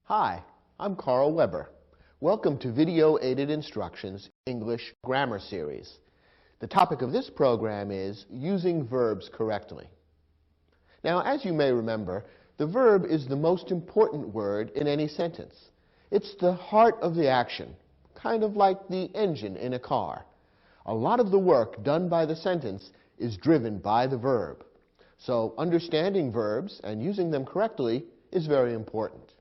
Hi, I'm Carl Weber. Welcome to Video Aided Instructions English Grammar Series. The topic of this program is using verbs correctly. Now, as you may remember, the verb is the most important word in any sentence. It's the heart of the action, kind of like the engine in a car. A lot of the work done by the sentence is driven by the verb. So understanding verbs and using them correctly is very important.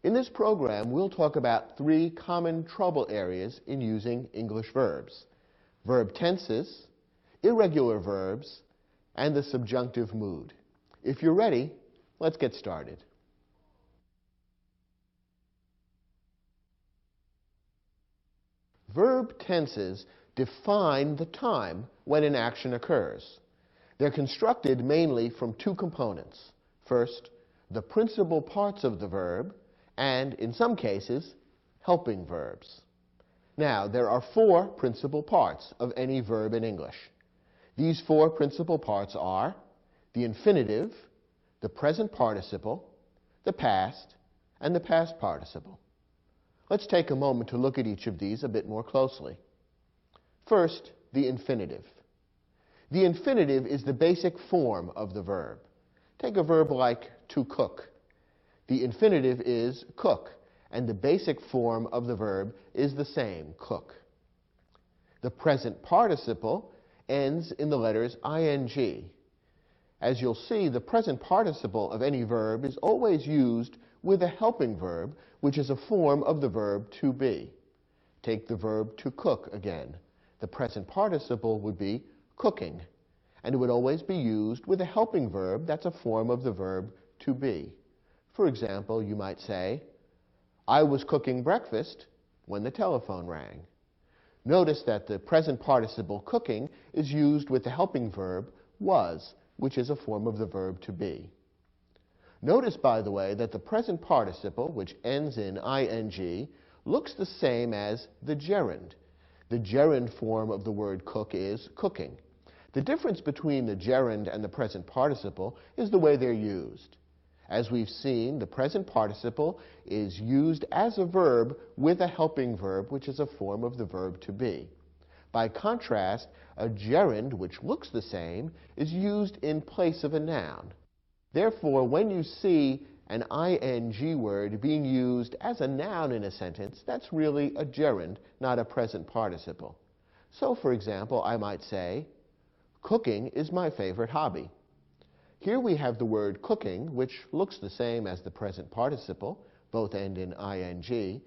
In this program, we'll talk about three common trouble areas in using English verbs: verb tenses, irregular verbs, and the subjunctive mood. If you're ready, let's get started. Verb tenses define the time when an action occurs. They're constructed mainly from two components. First, the principal parts of the verb, and, in some cases, helping verbs. Now, there are four principal parts of any verb in English. These four principal parts are the infinitive, the present participle, the past, and the past participle. Let's take a moment to look at each of these a bit more closely. First, the infinitive. The infinitive is the basic form of the verb. Take a verb like to cook. The infinitive is cook, and the basic form of the verb is the same, cook. The present participle ends in the letters ing. As you'll see, the present participle of any verb is always used with a helping verb, which is a form of the verb to be. Take the verb to cook again. The present participle would be cooking, and it would always be used with a helping verb that's a form of the verb to be. For example, you might say, I was cooking breakfast when the telephone rang. Notice that the present participle cooking is used with the helping verb was, which is a form of the verb to be. Notice, by the way, that the present participle, which ends in ing, looks the same as the gerund. The gerund form of the word cook is cooking. The difference between the gerund and the present participle is the way they're used. As we've seen, the present participle is used as a verb with a helping verb, which is a form of the verb to be. By contrast, a gerund, which looks the same, is used in place of a noun. Therefore, when you see an ing word being used as a noun in a sentence, that's really a gerund, not a present participle. So, for example, I might say, cooking is my favorite hobby. Here we have the word cooking, which looks the same as the present participle, both end in ing,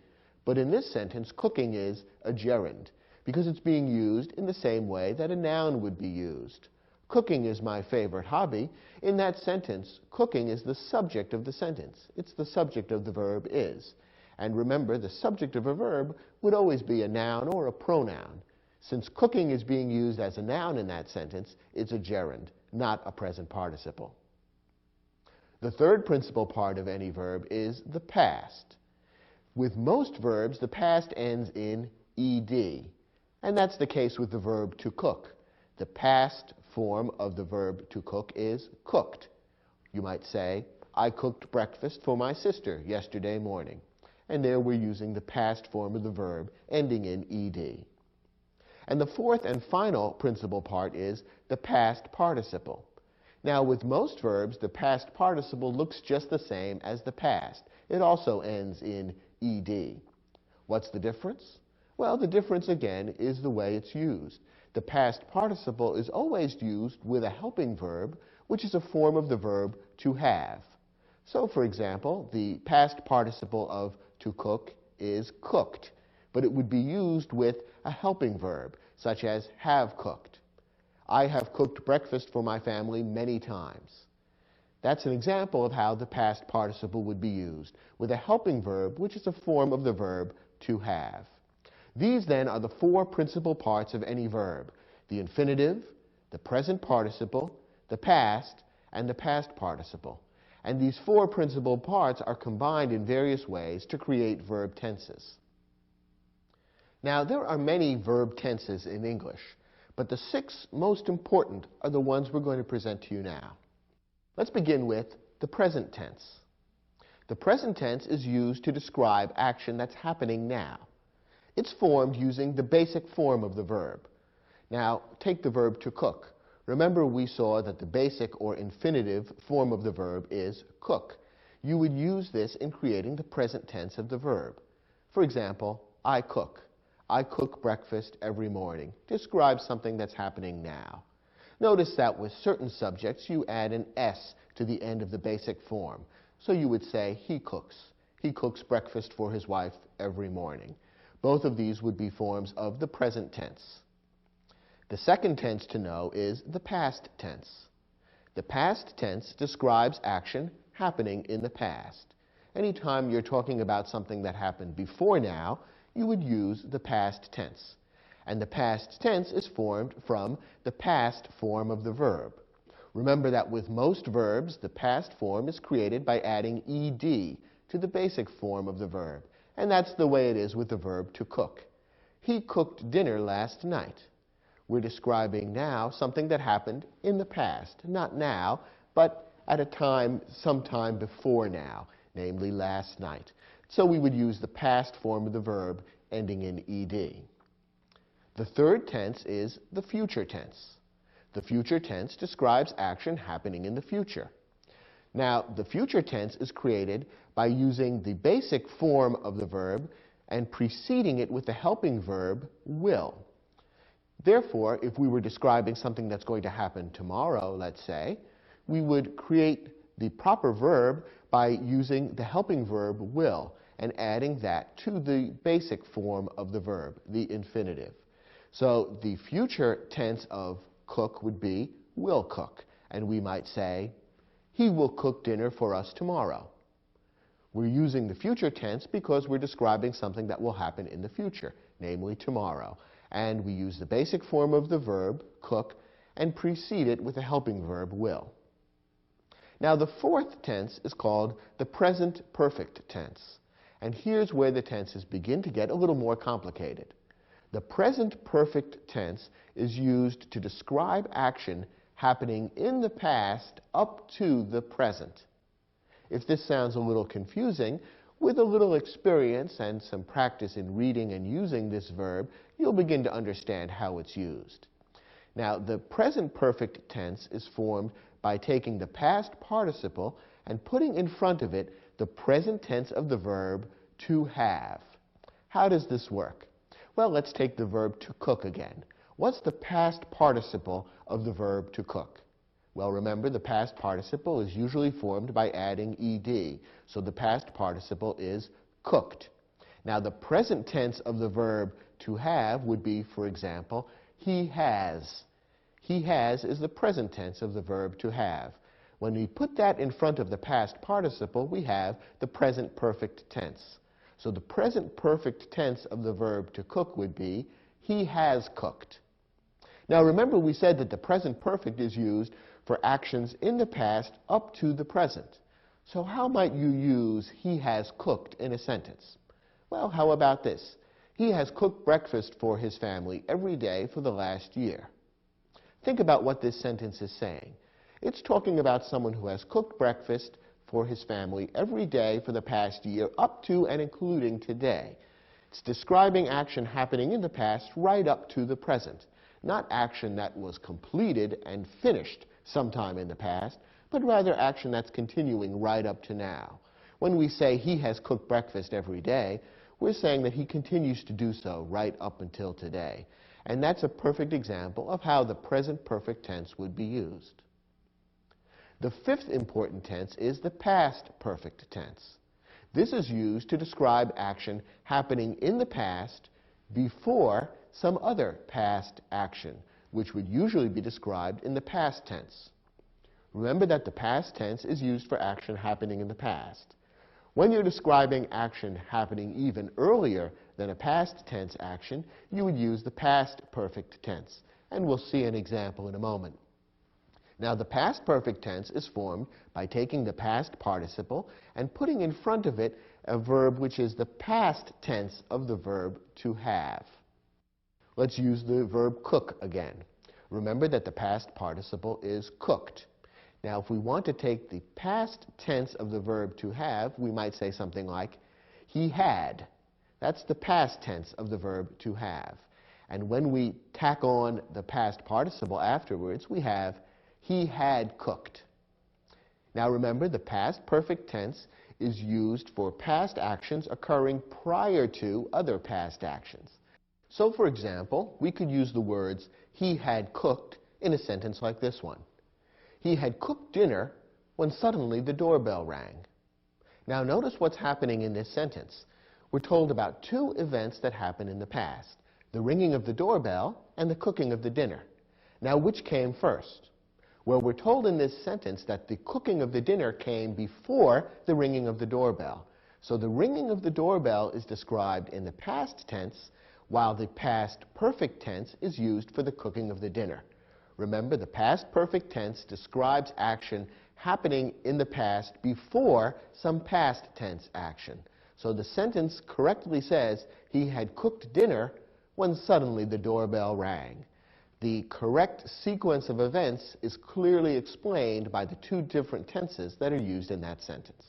but in this sentence, cooking is a gerund, because it's being used in the same way that a noun would be used. Cooking is my favorite hobby. In that sentence, cooking is the subject of the sentence. It's the subject of the verb is. And remember, the subject of a verb would always be a noun or a pronoun. Since cooking is being used as a noun in that sentence, it's a gerund, not a present participle. The third principal part of any verb is the past. With most verbs, the past ends in ed, and that's the case with the verb to cook. The past form of the verb to cook is cooked. You might say, I cooked breakfast for my sister yesterday morning. And there we're using the past form of the verb ending in ed. And the fourth and final principal part is the past participle. Now, with most verbs, the past participle looks just the same as the past. It also ends in ed. What's the difference? Well, the difference, again, is the way it's used. The past participle is always used with a helping verb, which is a form of the verb to have. So, for example, the past participle of to cook is cooked, but it would be used with a helping verb, such as have cooked. I have cooked breakfast for my family many times. That's an example of how the past participle would be used, with a helping verb, which is a form of the verb to have. These, then, are the four principal parts of any verb: the infinitive, the present participle, the past, and the past participle. And these four principal parts are combined in various ways to create verb tenses. Now, there are many verb tenses in English, but the six most important are the ones we're going to present to you now. Let's begin with the present tense. The present tense is used to describe action that's happening now. It's formed using the basic form of the verb. Now, take the verb to cook. Remember, we saw that the basic or infinitive form of the verb is cook. You would use this in creating the present tense of the verb. For example, I cook. I cook breakfast every morning. Describes something that's happening now. Notice that with certain subjects, you add an S to the end of the basic form. So you would say, he cooks. He cooks breakfast for his wife every morning. Both of these would be forms of the present tense. The second tense to know is the past tense. The past tense describes action happening in the past. Anytime you're talking about something that happened before now, you would use the past tense. And the past tense is formed from the past form of the verb. Remember that with most verbs, the past form is created by adding ed to the basic form of the verb. And that's the way it is with the verb to cook. He cooked dinner last night. We're describing now something that happened in the past, not now, but at a time sometime before now, namely last night. So we would use the past form of the verb ending in ed. The third tense is the future tense. The future tense describes action happening in the future. Now, the future tense is created by using the basic form of the verb and preceding it with the helping verb will. Therefore, if we were describing something that's going to happen tomorrow, let's say, we would create the proper verb by using the helping verb will and adding that to the basic form of the verb, the infinitive. So the future tense of cook would be will cook, and we might say, he will cook dinner for us tomorrow. We're using the future tense because we're describing something that will happen in the future, namely tomorrow. And we use the basic form of the verb, cook, and precede it with a helping verb, will. Now, the fourth tense is called the present perfect tense. And here's where the tenses begin to get a little more complicated. The present perfect tense is used to describe action happening in the past up to the present. If this sounds a little confusing, with a little experience and some practice in reading and using this verb, you'll begin to understand how it's used. Now, the present perfect tense is formed by taking the past participle and putting in front of it the present tense of the verb to have. How does this work? Well, let's take the verb to cook again. What's the past participle of the verb to cook? Well, remember, the past participle is usually formed by adding ed, so the past participle is cooked. Now, the present tense of the verb to have would be, for example, he has. He has is the present tense of the verb to have. When we put that in front of the past participle, we have the present perfect tense. So the present perfect tense of the verb to cook would be, he has cooked. Now remember, we said that the present perfect is used for actions in the past up to the present. So how might you use he has cooked in a sentence? Well, how about this? He has cooked breakfast for his family every day for the last year. Think about what this sentence is saying. It's talking about someone who has cooked breakfast for his family every day for the past year, up to and including today. It's describing action happening in the past right up to the present, not action that was completed and finished sometime in the past, but rather action that's continuing right up to now. When we say he has cooked breakfast every day, we're saying that he continues to do so right up until today. And that's a perfect example of how the present perfect tense would be used. The fifth important tense is the past perfect tense. This is used to describe action happening in the past before some other past action, which would usually be described in the past tense. Remember that the past tense is used for action happening in the past. When you're describing action happening even earlier than a past tense action, you would use the past perfect tense. And we'll see an example in a moment. Now, the past perfect tense is formed by taking the past participle and putting in front of it a verb which is the past tense of the verb to have. Let's use the verb cook again. Remember that the past participle is cooked. Now, if we want to take the past tense of the verb to have, we might say something like, he had. That's the past tense of the verb to have. And when we tack on the past participle afterwards, we have, he had cooked. Now remember, the past perfect tense is used for past actions occurring prior to other past actions. So, for example, we could use the words, he had cooked, in a sentence like this one. He had cooked dinner when suddenly the doorbell rang. Now notice what's happening in this sentence. We're told about two events that happened in the past, the ringing of the doorbell and the cooking of the dinner. Now, which came first? Well, we're told in this sentence that the cooking of the dinner came before the ringing of the doorbell. So the ringing of the doorbell is described in the past tense, while the past perfect tense is used for the cooking of the dinner. Remember, the past perfect tense describes action happening in the past before some past tense action. So the sentence correctly says, he had cooked dinner when suddenly the doorbell rang. The correct sequence of events is clearly explained by the two different tenses that are used in that sentence.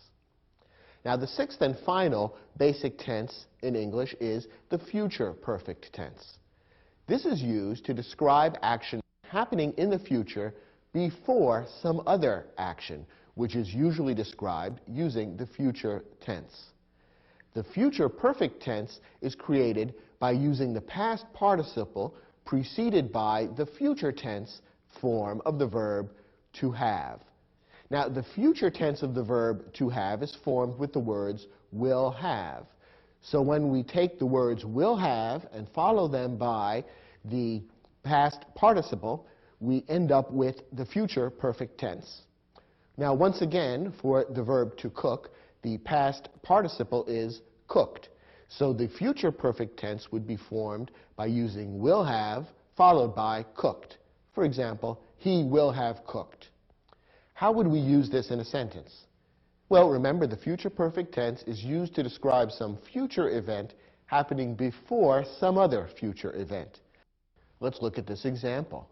Now, the sixth and final basic tense in English is the future perfect tense. This is used to describe action happening in the future before some other action, which is usually described using the future tense. The future perfect tense is created by using the past participle preceded by the future tense form of the verb to have. Now, the future tense of the verb to have is formed with the words will have. So when we take the words will have and follow them by the past participle, we end up with the future perfect tense. Now, once again, for the verb to cook, the past participle is cooked. So the future perfect tense would be formed by using will have followed by cooked. For example, he will have cooked. How would we use this in a sentence? Well, remember, the future perfect tense is used to describe some future event happening before some other future event. Let's look at this example.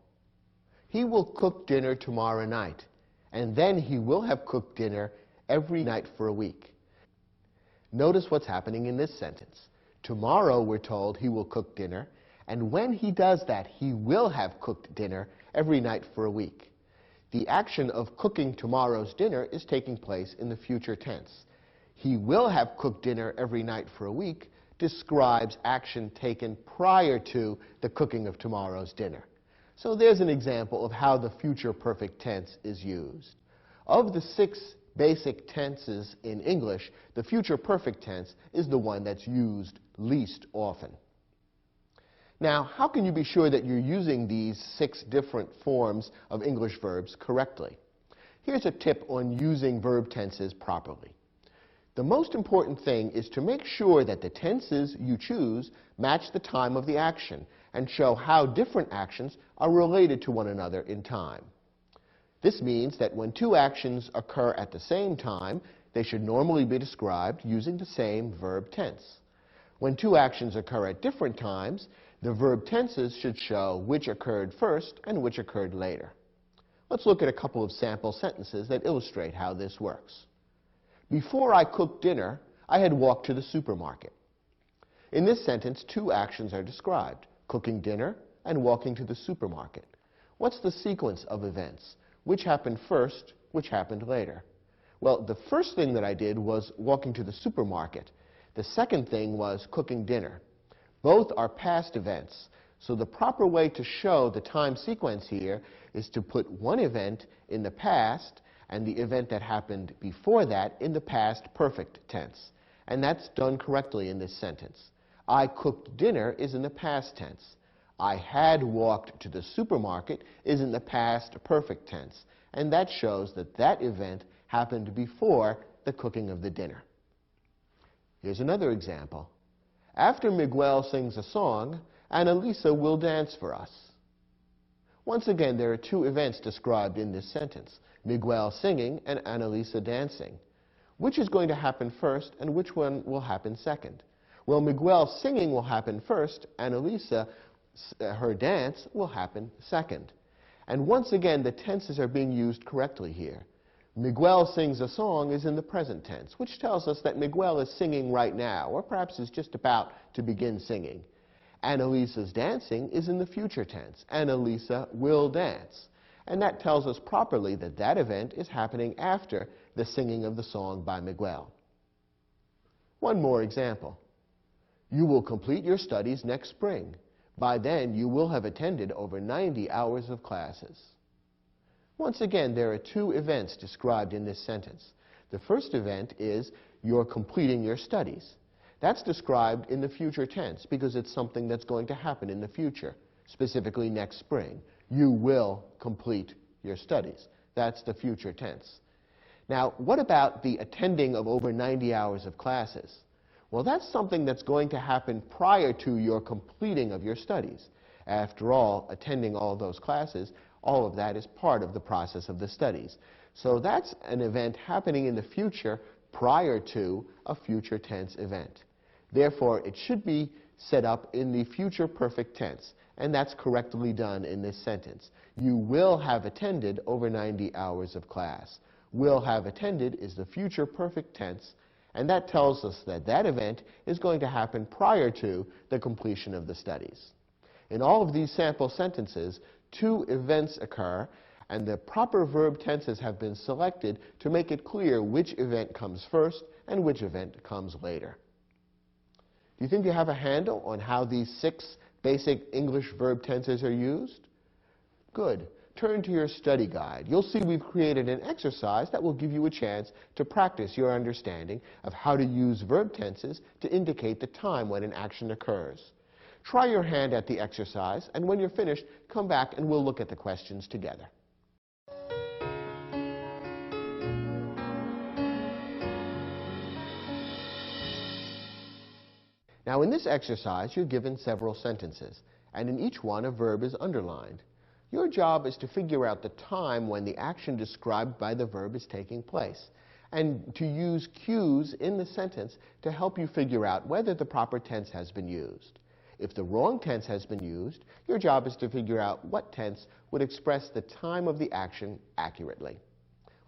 He will cook dinner tomorrow night, and then he will have cooked dinner every night for a week. Notice what's happening in this sentence. Tomorrow, we're told, he will cook dinner, and when he does that, he will have cooked dinner every night for a week. The action of cooking tomorrow's dinner is taking place in the future tense. He will have cooked dinner every night for a week describes action taken prior to the cooking of tomorrow's dinner. So there's an example of how the future perfect tense is used. Of the 6 basic tenses in English, the future perfect tense is the one that's used least often. Now, how can you be sure that you're using these 6 different forms of English verbs correctly? Here's a tip on using verb tenses properly. The most important thing is to make sure that the tenses you choose match the time of the action and show how different actions are related to one another in time. This means that when 2 actions occur at the same time, they should normally be described using the same verb tense. When 2 actions occur at different times, the verb tenses should show which occurred first and which occurred later. Let's look at a couple of sample sentences that illustrate how this works. Before I cooked dinner, I had walked to the supermarket. In this sentence, 2 actions are described, cooking dinner and walking to the supermarket. What's the sequence of events? Which happened first, which happened later? Well, the first thing that I did was walking to the supermarket. The second thing was cooking dinner. Both are past events, so the proper way to show the time sequence here is to put one event in the past and the event that happened before that in the past perfect tense. And that's done correctly in this sentence. I cooked dinner is in the past tense. I had walked to the supermarket is in the past perfect tense. And that shows that that event happened before the cooking of the dinner. Here's another example. After Miguel sings a song, Annalisa will dance for us. Once again, there are 2 events described in this sentence, Miguel singing and Annalisa dancing. Which is going to happen first and which one will happen second? Well, Miguel singing will happen first, Annalisa, her dance, will happen second. And once again, the tenses are being used correctly here. Miguel sings a song is in the present tense, which tells us that Miguel is singing right now, or perhaps is just about to begin singing. Annalisa's dancing is in the future tense. Annalisa will dance. And that tells us properly that that event is happening after the singing of the song by Miguel. One more example. You will complete your studies next spring. By then, you will have attended over 90 hours of classes. Once again, there are two events described in this sentence. The first event is you're completing your studies. That's described in the future tense because it's something that's going to happen in the future, specifically next spring. You will complete your studies. That's the future tense. Now, what about the attending of over 90 hours of classes? Well, that's something that's going to happen prior to your completing of your studies. After all, attending all those classes, all of that is part of the process of the studies. So that's an event happening in the future prior to a future tense event. Therefore, it should be set up in the future perfect tense, and that's correctly done in this sentence. You will have attended over 90 hours of class. Will have attended is the future perfect tense, and that tells us that that event is going to happen prior to the completion of the studies. In all of these sample sentences, two events occur, and the proper verb tenses have been selected to make it clear which event comes first and which event comes later. Do you think you have a handle on how these 6 basic English verb tenses are used? Good. Turn to your study guide. You'll see we've created an exercise that will give you a chance to practice your understanding of how to use verb tenses to indicate the time when an action occurs. Try your hand at the exercise, and when you're finished, come back and we'll look at the questions together. Now, in this exercise, you're given several sentences, and in each one a verb is underlined. Your job is to figure out the time when the action described by the verb is taking place, and to use cues in the sentence to help you figure out whether the proper tense has been used. If the wrong tense has been used, your job is to figure out what tense would express the time of the action accurately.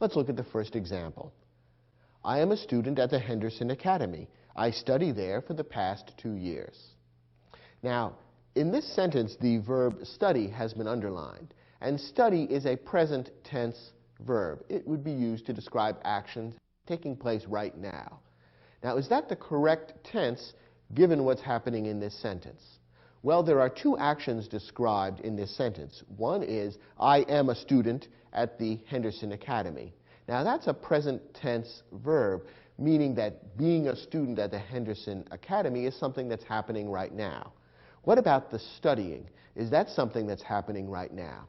Let's look at the first example. I am a student at the Henderson Academy. I study there for the past 2 years. Now, in this sentence, the verb study has been underlined, and study is a present tense verb. It would be used to describe actions taking place right now. Now, is that the correct tense given what's happening in this sentence? Well, there are 2 actions described in this sentence. One is, I am a student at the Henderson Academy. Now, that's a present tense verb, meaning that being a student at the Henderson Academy is something that's happening right now. What about the studying? Is that something that's happening right now?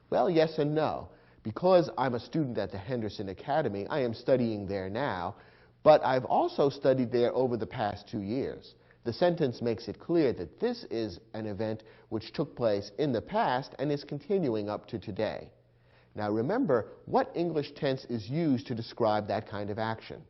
Well, yes and no. Because I'm a student at the Henderson Academy, I am studying there now, but I've also studied there over the past 2 years. The sentence makes it clear that this is an event which took place in the past and is continuing up to today. Now remember, what English tense is used to describe that kind of action?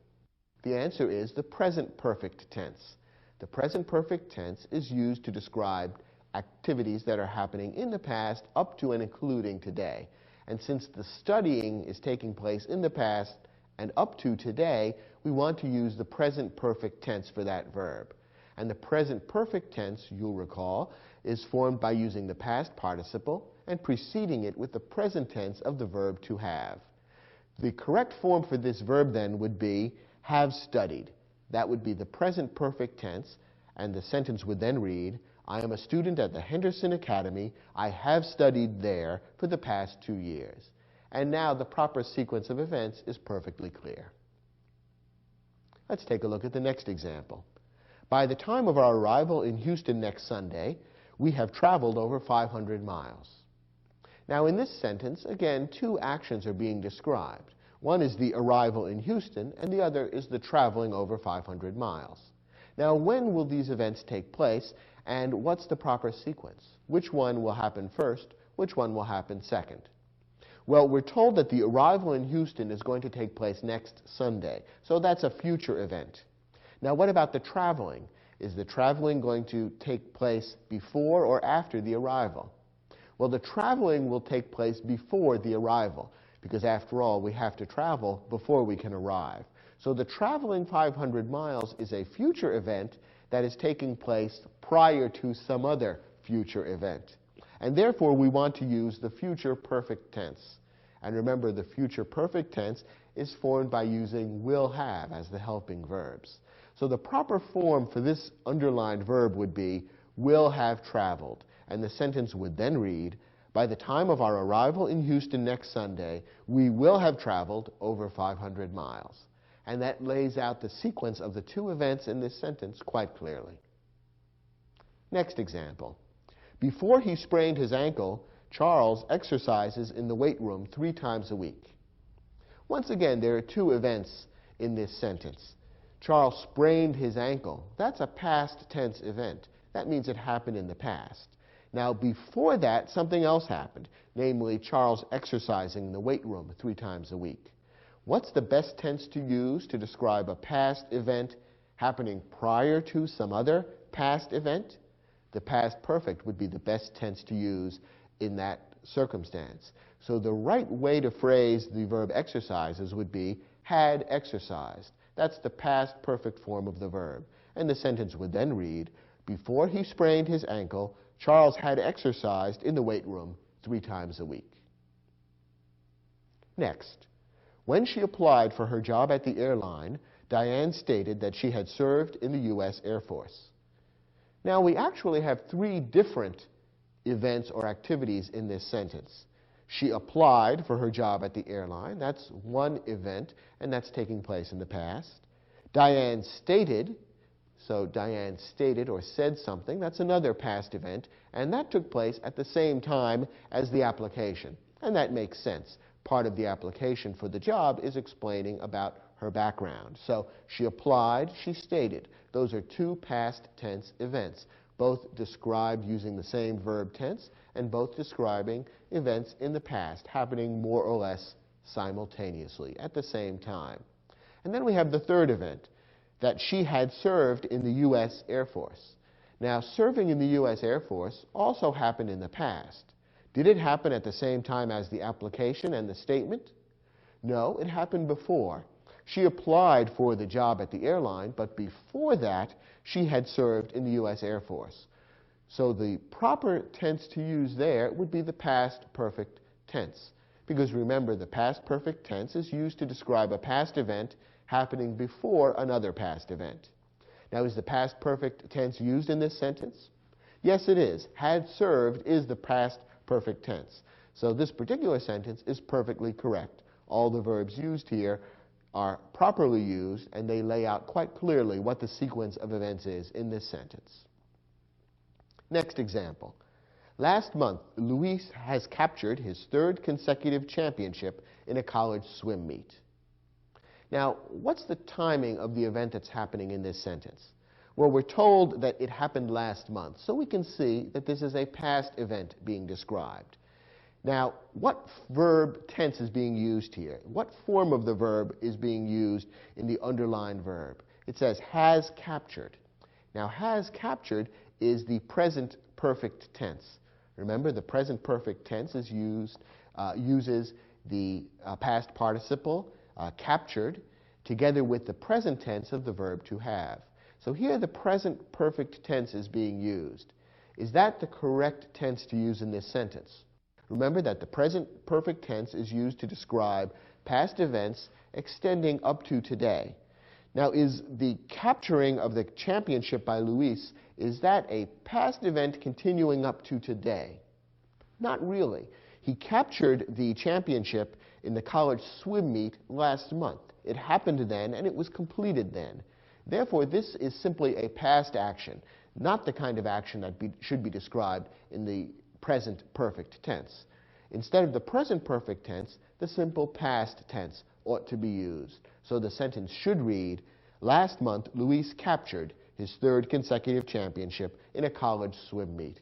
The answer is the present perfect tense. The present perfect tense is used to describe activities that are happening in the past up to and including today. And since the studying is taking place in the past and up to today, we want to use the present perfect tense for that verb. And the present perfect tense, you'll recall, is formed by using the past participle and preceding it with the present tense of the verb to have. The correct form for this verb then would be have studied. That would be the present perfect tense, and the sentence would then read, I am a student at the Henderson Academy. I have studied there for the past 2 years. And now the proper sequence of events is perfectly clear. Let's take a look at the next example. By the time of our arrival in Houston next Sunday, we have traveled over 500 miles. Now in this sentence, again, 2 actions are being described. One is the arrival in Houston, and the other is the traveling over 500 miles. Now, when will these events take place, and what's the proper sequence? Which one will happen first? Which one will happen second? Well, we're told that the arrival in Houston is going to take place next Sunday, so that's a future event. Now, what about the traveling? Is the traveling going to take place before or after the arrival? Well, the traveling will take place before the arrival, because after all, we have to travel before we can arrive. So the traveling 500 miles is a future event that is taking place prior to some other future event. And therefore, we want to use the future perfect tense. And remember, the future perfect tense is formed by using will have as the helping verbs. So the proper form for this underlined verb would be will have traveled. And the sentence would then read, by the time of our arrival in Houston next Sunday, we will have traveled over 500 miles. And that lays out the sequence of the two events in this sentence quite clearly. Next example. Before he sprained his ankle, Charles exercises in the weight room 3 times a week. Once again, there are two events in this sentence. Charles sprained his ankle. That's a past tense event. That means it happened in the past. Now, before that, something else happened, namely Charles exercising in the weight room 3 times a week. What's the best tense to use to describe a past event happening prior to some other past event? The past perfect would be the best tense to use in that circumstance. So the right way to phrase the verb exercises would be had exercised. That's the past perfect form of the verb. And the sentence would then read, before he sprained his ankle, Charles had exercised in the weight room 3 times a week. Next, when she applied for her job at the airline, Diane stated that she had served in the U.S. Air Force. Now, we actually have 3 different events or activities in this sentence. She applied for her job at the airline. That's one event, and that's taking place in the past. Diane stated, so Diane stated or said something. That's another past event, and that took place at the same time as the application. And that makes sense. Part of the application for the job is explaining about her background. So she applied, she stated. Those are 2 past tense events, both described using the same verb tense and both describing events in the past happening more or less simultaneously at the same time. And then we have the third event, that she had served in the U.S. Air Force. Now, serving in the U.S. Air Force also happened in the past. Did it happen at the same time as the application and the statement? No, it happened before. She applied for the job at the airline, but before that, she had served in the U.S. Air Force. So the proper tense to use there would be the past perfect tense. Because remember, the past perfect tense is used to describe a past event happening before another past event. Now, is the past perfect tense used in this sentence? Yes, it is. Had served is the past perfect tense. So this particular sentence is perfectly correct. All the verbs used here are properly used, and they lay out quite clearly what the sequence of events is in this sentence. Next example. Last month, Luis has captured his 3rd consecutive championship in a college swim meet. Now, what's the timing of the event that's happening in this sentence? Well, we're told that it happened last month, so we can see that this is a past event being described. Now, what verb tense is being used here? What form of the verb is being used in the underlined verb? It says has captured. Now, has captured is the present perfect tense. Remember, the present perfect tense is uses the past participle, captured, together with the present tense of the verb to have. So here the present perfect tense is being used. Is that the correct tense to use in this sentence? Remember that the present perfect tense is used to describe past events extending up to today. Now, is the capturing of the championship by Luis, is that a past event continuing up to today? Not really. He captured the championship in the college swim meet last month. It happened then, and it was completed then. Therefore, this is simply a past action, not the kind of action that should be described in the present perfect tense. Instead of the present perfect tense, the simple past tense ought to be used. So the sentence should read, last month, Luis captured his 3rd consecutive championship in a college swim meet.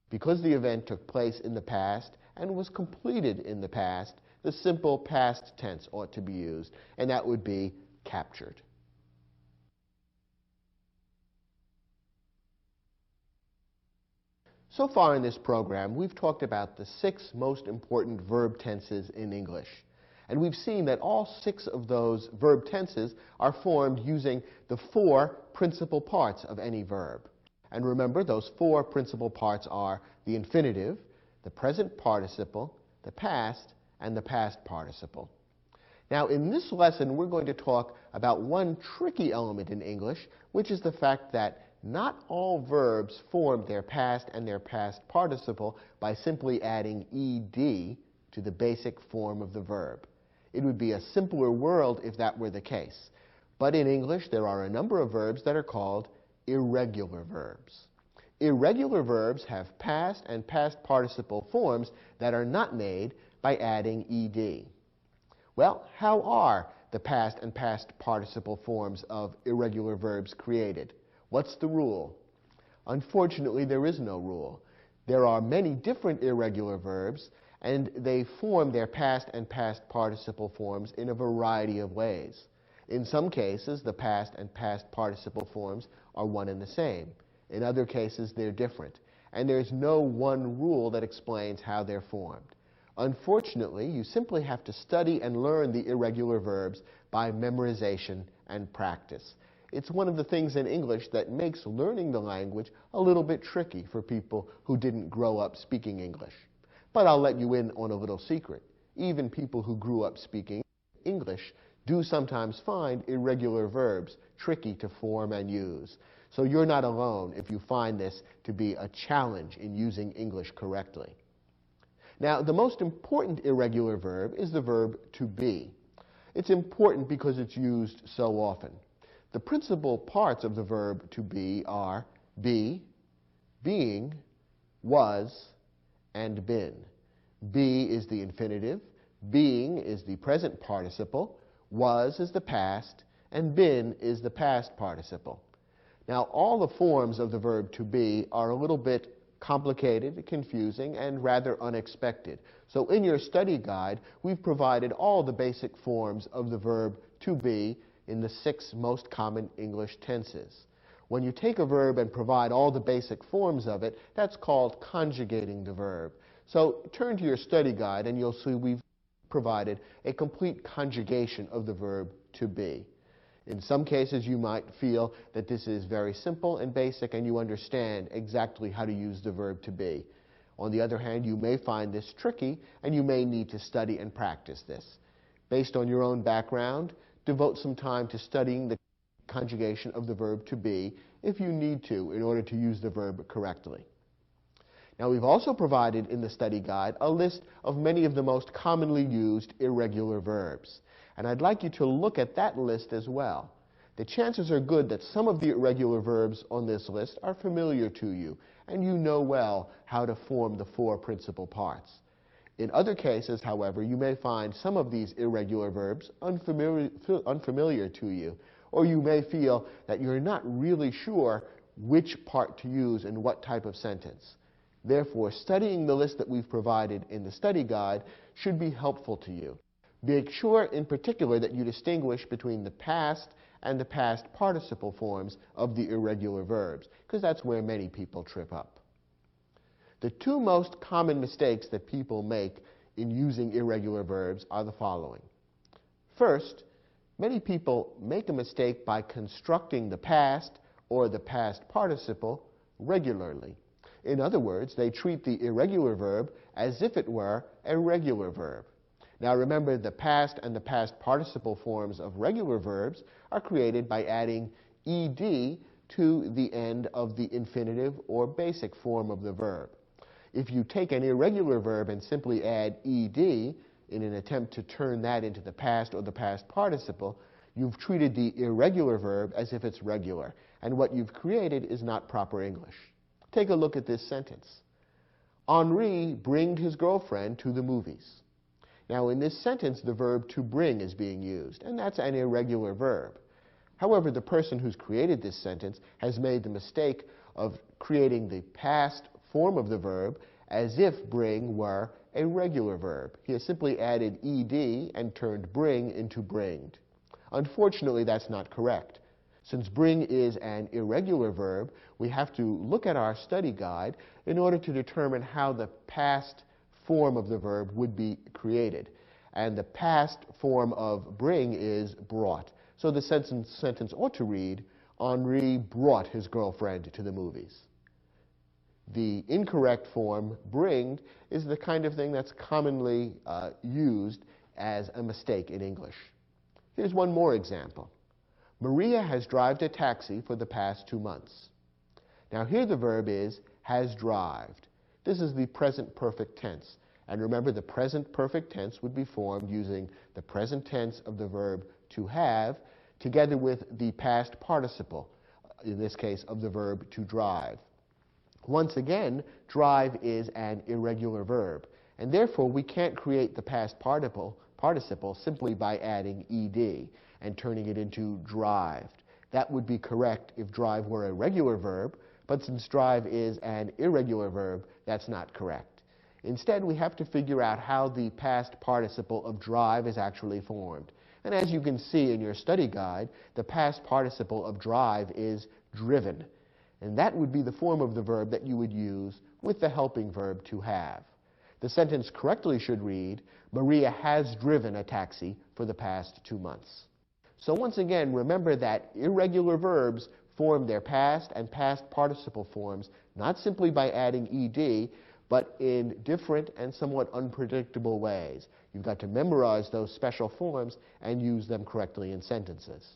Because the event took place in the past and was completed in the past, the simple past tense ought to be used, and that would be captured. So far in this program, we've talked about the 6 most important verb tenses in English. And we've seen that all 6 of those verb tenses are formed using the 4 principal parts of any verb. And remember, those 4 principal parts are the infinitive, the present participle, the past, and the past participle. Now, in this lesson, we're going to talk about one tricky element in English, which is the fact that not all verbs form their past and their past participle by simply adding ed to the basic form of the verb. It would be a simpler world if that were the case. But in English, there are a number of verbs that are called irregular verbs. Irregular verbs have past and past participle forms that are not made by adding ed. Well, how are the past and past participle forms of irregular verbs created? What's the rule? Unfortunately, there is no rule. There are many different irregular verbs, and they form their past and past participle forms in a variety of ways. In some cases, the past and past participle forms are one and the same. In other cases, they're different. And there's no one rule that explains how they're formed. Unfortunately, you simply have to study and learn the irregular verbs by memorization and practice. It's one of the things in English that makes learning the language a little bit tricky for people who didn't grow up speaking English. But I'll let you in on a little secret. Even people who grew up speaking English do sometimes find irregular verbs tricky to form and use. So you're not alone if you find this to be a challenge in using English correctly. Now, the most important irregular verb is the verb to be. It's important because it's used so often. The principal parts of the verb to be are be, being, was, and been. Be is the infinitive, being is the present participle, was is the past, and been is the past participle. Now, all the forms of the verb to be are a little bit complicated, confusing, and rather unexpected. So in your study guide, we've provided all the basic forms of the verb to be in the 6 most common English tenses. When you take a verb and provide all the basic forms of it, that's called conjugating the verb. So turn to your study guide and you'll see we've provided a complete conjugation of the verb to be. In some cases, you might feel that this is very simple and basic and you understand exactly how to use the verb to be. On the other hand, you may find this tricky and you may need to study and practice this. Based on your own background, devote some time to studying the conjugation of the verb to be if you need to in order to use the verb correctly. Now, we've also provided in the study guide a list of many of the most commonly used irregular verbs. And I'd like you to look at that list as well. The chances are good that some of the irregular verbs on this list are familiar to you, and you know well how to form the 4 principal parts. In other cases, however, you may find some of these irregular verbs unfamiliar to you, or you may feel that you're not really sure which part to use in what type of sentence. Therefore, studying the list that we've provided in the study guide should be helpful to you. Make sure in particular that you distinguish between the past and the past participle forms of the irregular verbs, because that's where many people trip up. The 2 most common mistakes that people make in using irregular verbs are the following. First, many people make a mistake by constructing the past or the past participle regularly. In other words, they treat the irregular verb as if it were a regular verb. Now remember, the past and the past participle forms of regular verbs are created by adding ed to the end of the infinitive or basic form of the verb. If you take an irregular verb and simply add ed in an attempt to turn that into the past or the past participle, you've treated the irregular verb as if it's regular, and what you've created is not proper English. Take a look at this sentence. Henri bringed his girlfriend to the movies. Now, in this sentence, the verb to bring is being used, and that's an irregular verb. However, the person who's created this sentence has made the mistake of creating the past form of the verb as if bring were a regular verb. He has simply added ed and turned bring into bringed. Unfortunately, that's not correct. Since bring is an irregular verb, we have to look at our study guide in order to determine how the past form of the verb would be created. And the past form of bring is brought. So the sentence ought to read, Henri brought his girlfriend to the movies. The incorrect form, bring, is the kind of thing that's commonly used as a mistake in English. Here's one more example. Maria has drived a taxi for the past 2 months. Now here the verb is has drived. This is the present perfect tense. And remember, the present perfect tense would be formed using the present tense of the verb to have together with the past participle, in this case of the verb to drive. Once again, drive is an irregular verb, and therefore we can't create the past participle simply by adding ed and turning it into drived. That would be correct if drive were a regular verb, but since drive is an irregular verb, that's not correct. Instead, we have to figure out how the past participle of drive is actually formed. And as you can see in your study guide, the past participle of drive is driven. And that would be the form of the verb that you would use with the helping verb to have. The sentence correctly should read, Maria has driven a taxi for the past 2 months. So once again, remember that irregular verbs form their past and past participle forms not simply by adding ed, but in different and somewhat unpredictable ways. You've got to memorize those special forms and use them correctly in sentences.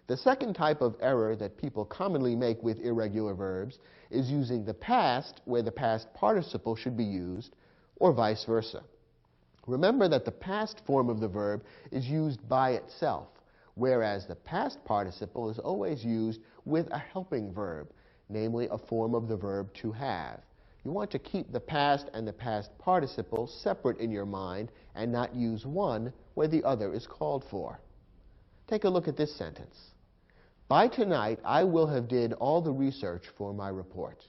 The second type of error that people commonly make with irregular verbs is using the past where the past participle should be used, or vice versa. Remember that the past form of the verb is used by itself, whereas the past participle is always used with a helping verb, namely a form of the verb to have. You want to keep the past and the past participle separate in your mind and not use one where the other is called for. Take a look at this sentence. By tonight, I will have did all the research for my report.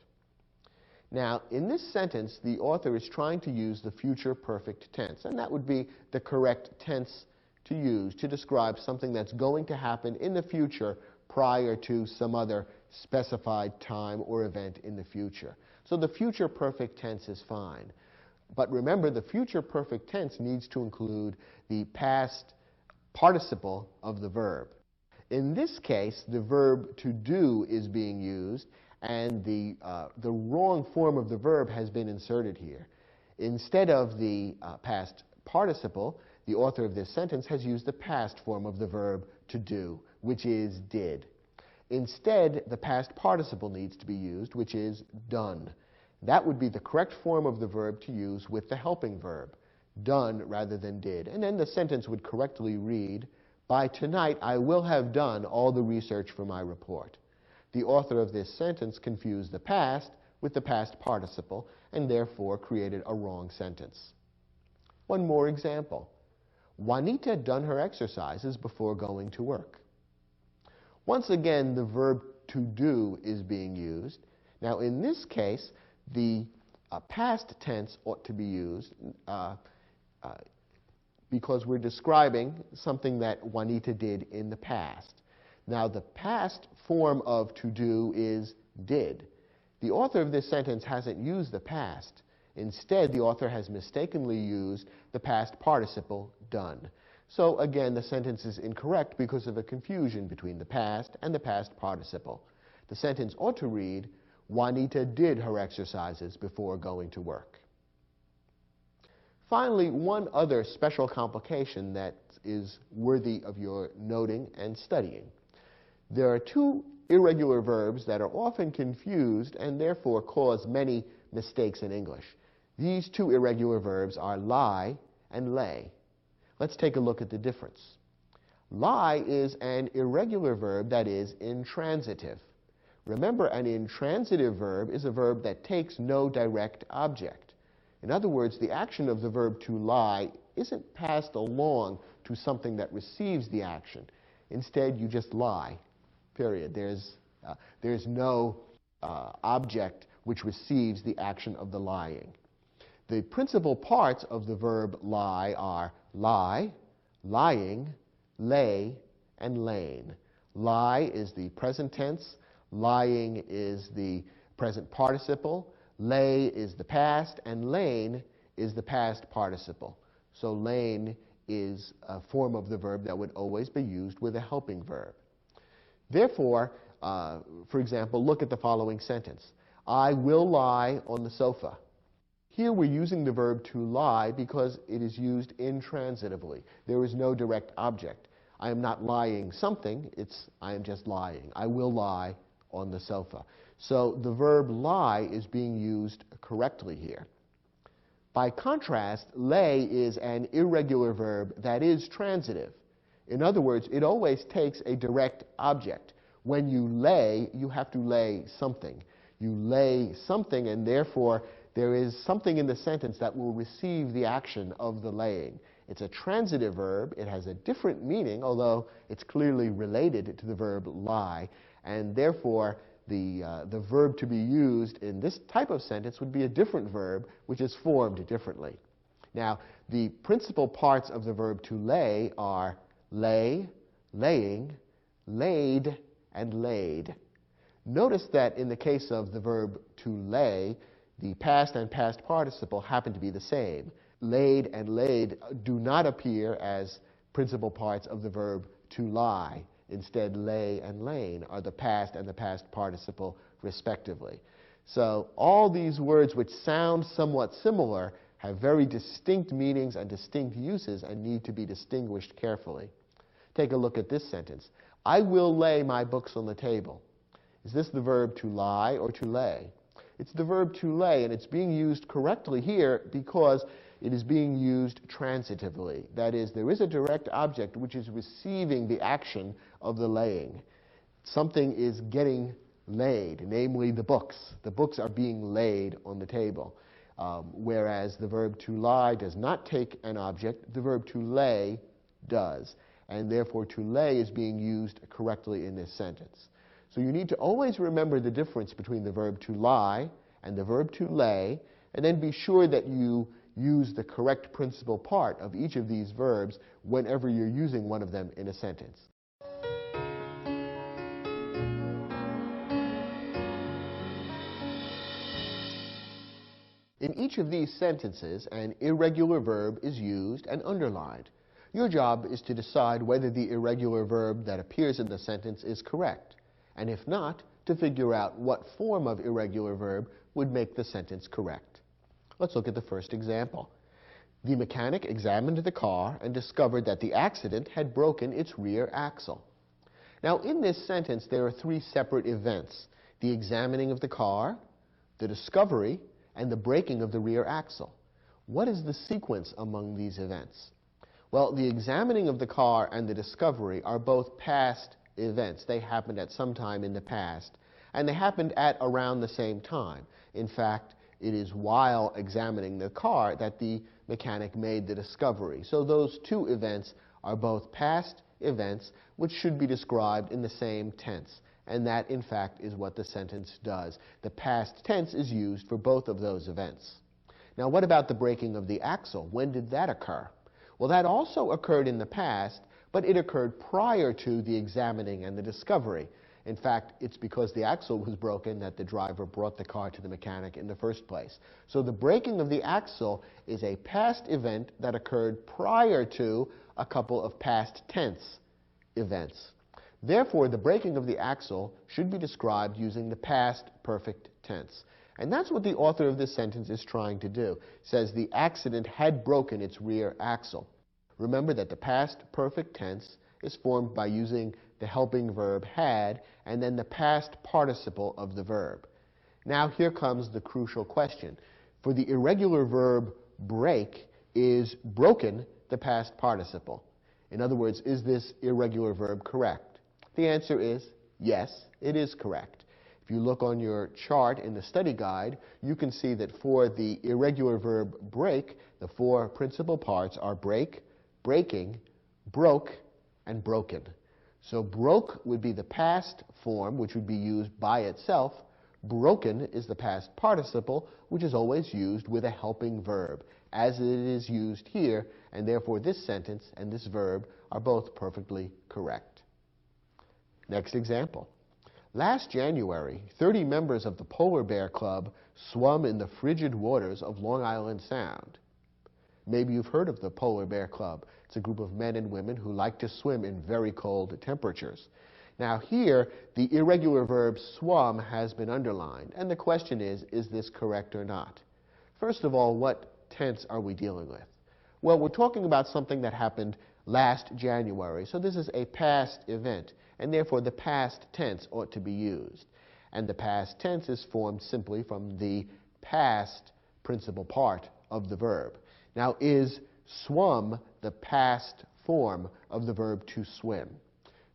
Now, in this sentence, the author is trying to use the future perfect tense, and that would be the correct tense to use to describe something that's going to happen in the future prior to some other specified time or event in the future. So the future perfect tense is fine. But remember, the future perfect tense needs to include the past participle of the verb. In this case, the verb to do is being used, and the wrong form of the verb has been inserted here. Instead of the past participle, the author of this sentence has used the past form of the verb to do, which is did. Instead, the past participle needs to be used, which is done. That would be the correct form of the verb to use with the helping verb, done rather than did. And then the sentence would correctly read, by tonight I will have done all the research for my report. The author of this sentence confused the past with the past participle and therefore created a wrong sentence. One more example. Juanita done her exercises before going to work. Once again, the verb to do is being used. Now, in this case, the past tense ought to be used because we're describing something that Juanita did in the past. Now, the past form of to do is did. The author of this sentence hasn't used the past. Instead, the author has mistakenly used the past participle done. So again, the sentence is incorrect because of a confusion between the past and the past participle. The sentence ought to read, Juanita did her exercises before going to work. Finally, one other special complication that is worthy of your noting and studying. There are two irregular verbs that are often confused and therefore cause many mistakes in English. These two irregular verbs are lie and lay. Let's take a look at the difference. Lie is an irregular verb that is intransitive. Remember, an intransitive verb is a verb that takes no direct object. In other words, the action of the verb to lie isn't passed along to something that receives the action. Instead, you just lie, period. There's no object which receives the action of the lying. The principal parts of the verb lie are lie, lying, lay, and lain. Lie is the present tense. Lying is the present participle. Lay is the past, and lain is the past participle. So lain is a form of the verb that would always be used with a helping verb. Therefore, for example, look at the following sentence. I will lie on the sofa. Here we're using the verb to lie because it is used intransitively. There is no direct object. I am not lying something, I am just lying. I will lie on the sofa. So the verb lie is being used correctly here. By contrast, lay is an irregular verb that is transitive. In other words, it always takes a direct object. When you lay, you have to lay something. You lay something, and therefore there is something in the sentence that will receive the action of the laying. It's a transitive verb. It has a different meaning, although it's clearly related to the verb lie, and therefore the verb to be used in this type of sentence would be a different verb, which is formed differently. Now, the principal parts of the verb to lay are lay, laying, laid, and laid. Notice that in the case of the verb to lay, the past and past participle happen to be the same. Laid and laid do not appear as principal parts of the verb to lie. Instead, lay and lain are the past and the past participle, respectively. So all these words which sound somewhat similar have very distinct meanings and distinct uses and need to be distinguished carefully. Take a look at this sentence. I will lay my books on the table. Is this the verb to lie or to lay? It's the verb to lay, and it's being used correctly here because it is being used transitively. That is, there is a direct object which is receiving the action of the laying. Something is getting laid, namely the books. The books are being laid on the table. Whereas the verb to lie does not take an object, the verb to lay does. And therefore, to lay is being used correctly in this sentence. So you need to always remember the difference between the verb to lie and the verb to lay, and then be sure that you use the correct principal part of each of these verbs whenever you're using one of them in a sentence. In each of these sentences, an irregular verb is used and underlined. Your job is to decide whether the irregular verb that appears in the sentence is correct, and if not, to figure out what form of irregular verb would make the sentence correct. Let's look at the first example. The mechanic examined the car and discovered that the accident had broken its rear axle. Now, in this sentence, there are three separate events: the examining of the car, the discovery, and the breaking of the rear axle. What is the sequence among these events? Well, the examining of the car and the discovery are both past events. They happened at some time in the past, and they happened at around the same time. In fact, it is while examining the car that the mechanic made the discovery. So those two events are both past events which should be described in the same tense. And that, in fact, is what the sentence does. The past tense is used for both of those events. Now, what about the breaking of the axle? When did that occur? Well, that also occurred in the past, but it occurred prior to the examining and the discovery. In fact, it's because the axle was broken that the driver brought the car to the mechanic in the first place. So the breaking of the axle is a past event that occurred prior to a couple of past tense events. Therefore, the breaking of the axle should be described using the past perfect tense. And that's what the author of this sentence is trying to do. It says the accident had broken its rear axle. Remember that the past perfect tense is formed by using the helping verb had and then the past participle of the verb. Now here comes the crucial question. For the irregular verb break, is broken the past participle? In other words, is this irregular verb correct? The answer is yes, it is correct. If you look on your chart in the study guide, you can see that for the irregular verb break, the four principal parts are break, breaking, broke, and broken. So broke would be the past form, which would be used by itself. Broken is the past participle, which is always used with a helping verb, as it is used here, and therefore this sentence and this verb are both perfectly correct. Next example. Last January, 30 members of the Polar Bear Club swum in the frigid waters of Long Island Sound. Maybe you've heard of the Polar Bear Club. It's a group of men and women who like to swim in very cold temperatures. Now here, the irregular verb swum has been underlined, and the question is this correct or not? First of all, what tense are we dealing with? Well, we're talking about something that happened last January, so this is a past event, and therefore the past tense ought to be used. And the past tense is formed simply from the past principal part of the verb. Now, is swum the past form of the verb to swim?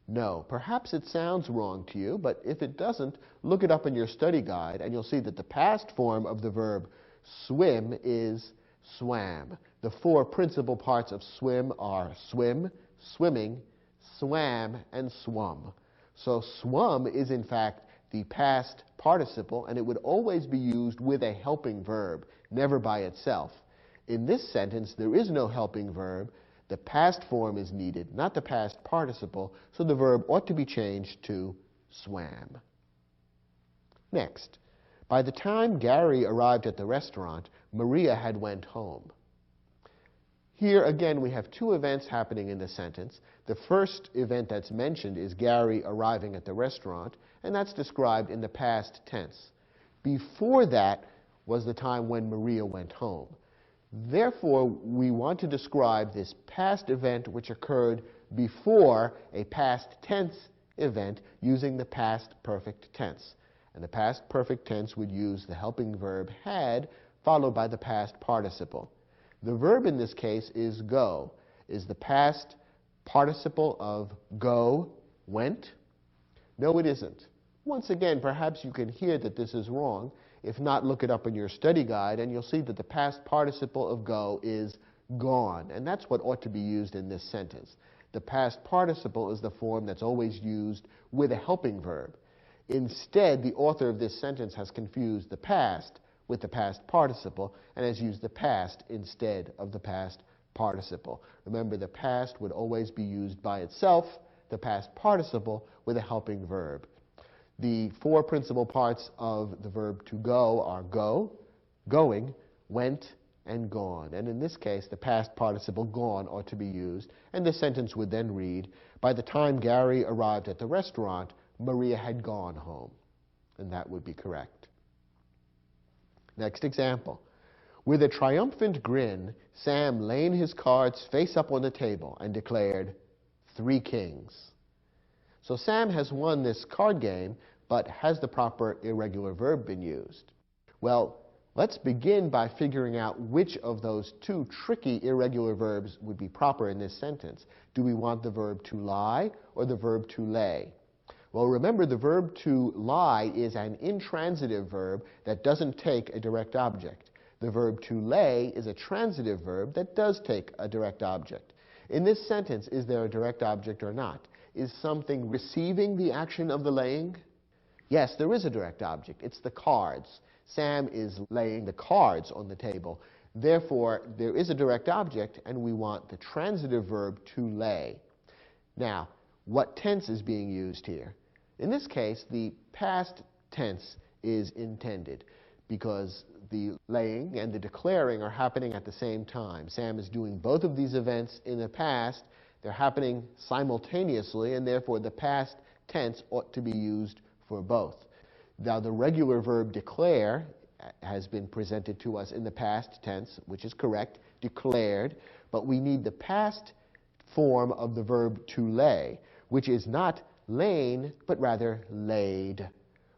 No. Perhaps it sounds wrong to you, but if it doesn't, look it up in your study guide, and you'll see that the past form of the verb swim is swam. The four principal parts of swim are swim, swimming, swam, and swum. So swum is in fact the past participle, and it would always be used with a helping verb, never by itself. In this sentence, there is no helping verb. The past form is needed, not the past participle, so the verb ought to be changed to swam. Next, by the time Gary arrived at the restaurant, Maria had went home. Here again we have two events happening in the sentence. The first event that's mentioned is Gary arriving at the restaurant, and that's described in the past tense. Before that was the time when Maria went home. Therefore, we want to describe this past event which occurred before a past tense event using the past perfect tense. And the past perfect tense would use the helping verb had followed by the past participle. The verb in this case is go. Is the past participle of go went? No, it isn't. Once again, perhaps you can hear that this is wrong. If not, look it up in your study guide, and you'll see that the past participle of go is gone, and that's what ought to be used in this sentence. The past participle is the form that's always used with a helping verb. Instead, the author of this sentence has confused the past with the past participle and has used the past instead of the past participle. Remember, the past would always be used by itself, the past participle with a helping verb. The four principal parts of the verb to go are go, going, went, and gone. And in this case, the past participle gone ought to be used, and the sentence would then read, by the time Gary arrived at the restaurant, Maria had gone home. And that would be correct. Next example. With a triumphant grin, Sam laid his cards face up on the table and declared, 3 kings. So Sam has won this card game, but has the proper irregular verb been used? Well, let's begin by figuring out which of those two tricky irregular verbs would be proper in this sentence. Do we want the verb to lie or the verb to lay? Well, remember, the verb to lie is an intransitive verb that doesn't take a direct object. The verb to lay is a transitive verb that does take a direct object. In this sentence, is there a direct object or not? Is something receiving the action of the laying? Yes, there is a direct object. It's the cards. Sam is laying the cards on the table. Therefore, there is a direct object, and we want the transitive verb to lay. Now, what tense is being used here? In this case, the past tense is intended because the laying and the declaring are happening at the same time. Sam is doing both of these events in the past. They're happening simultaneously, and therefore the past tense ought to be used for both. Now, the regular verb declare has been presented to us in the past tense, which is correct, declared, but we need the past form of the verb to lay, which is not lain, but rather laid.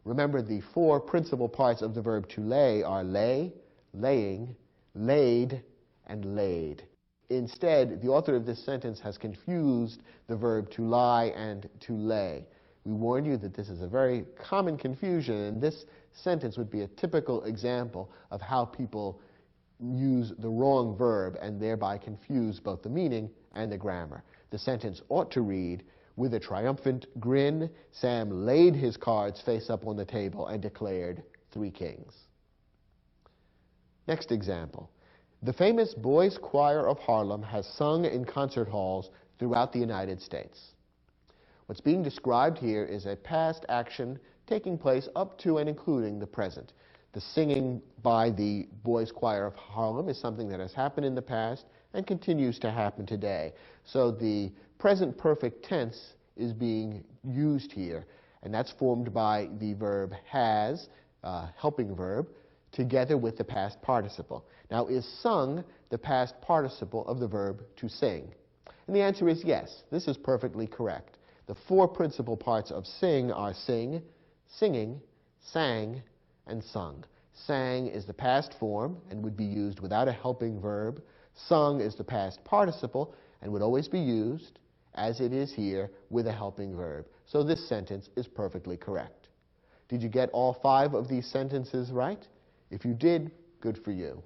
Remember, the four principal parts of the verb to lay are lay, laying, laid, and laid. Instead, the author of this sentence has confused the verb to lie and to lay. We warn you that this is a very common confusion, and this sentence would be a typical example of how people use the wrong verb and thereby confuse both the meaning and the grammar. The sentence ought to read, with a triumphant grin, Sam laid his cards face up on the table and declared 3 kings. Next example. The famous Boys Choir of Harlem has sung in concert halls throughout the United States. What's being described here is a past action taking place up to and including the present. The singing by the Boys Choir of Harlem is something that has happened in the past and continues to happen today. So the present perfect tense is being used here, and that's formed by the verb has, helping verb, together with the past participle. Now, is sung the past participle of the verb to sing? And the answer is yes. This is perfectly correct. The four principal parts of sing are sing, singing, sang, and sung. Sang is the past form and would be used without a helping verb. Sung is the past participle and would always be used, as it is here, with a helping verb. So this sentence is perfectly correct. Did you get all 5 of these sentences right? If you did, good for you.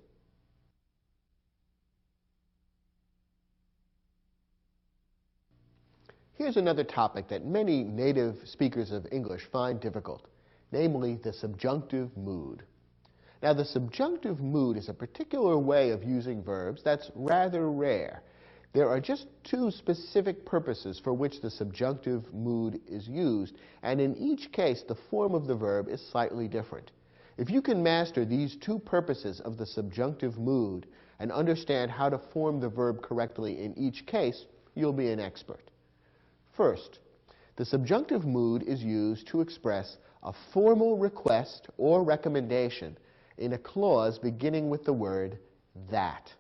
Here's another topic that many native speakers of English find difficult, namely the subjunctive mood. Now, the subjunctive mood is a particular way of using verbs that's rather rare. There are just 2 specific purposes for which the subjunctive mood is used, and in each case, the form of the verb is slightly different. If you can master these 2 purposes of the subjunctive mood and understand how to form the verb correctly in each case, you'll be an expert. First, the subjunctive mood is used to express a formal request or recommendation in a clause beginning with the word that.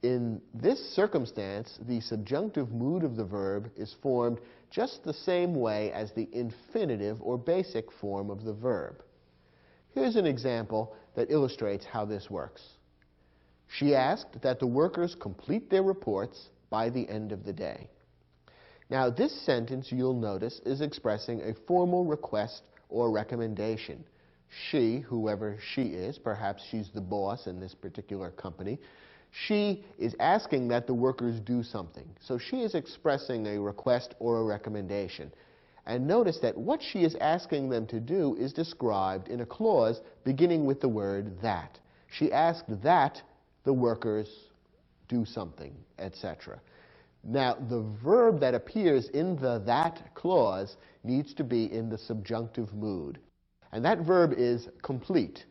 In this circumstance, the subjunctive mood of the verb is formed just the same way as the infinitive or basic form of the verb. Here's an example that illustrates how this works. She asked that the workers complete their reports by the end of the day. Now, this sentence, you'll notice, is expressing a formal request or recommendation. She, whoever she is, perhaps she's the boss in this particular company, she is asking that the workers do something. So she is expressing a request or a recommendation. And notice that what she is asking them to do is described in a clause beginning with the word that. She asked that the workers do something, etc. Now, the verb that appears in the that clause needs to be in the subjunctive mood. And that verb is complete.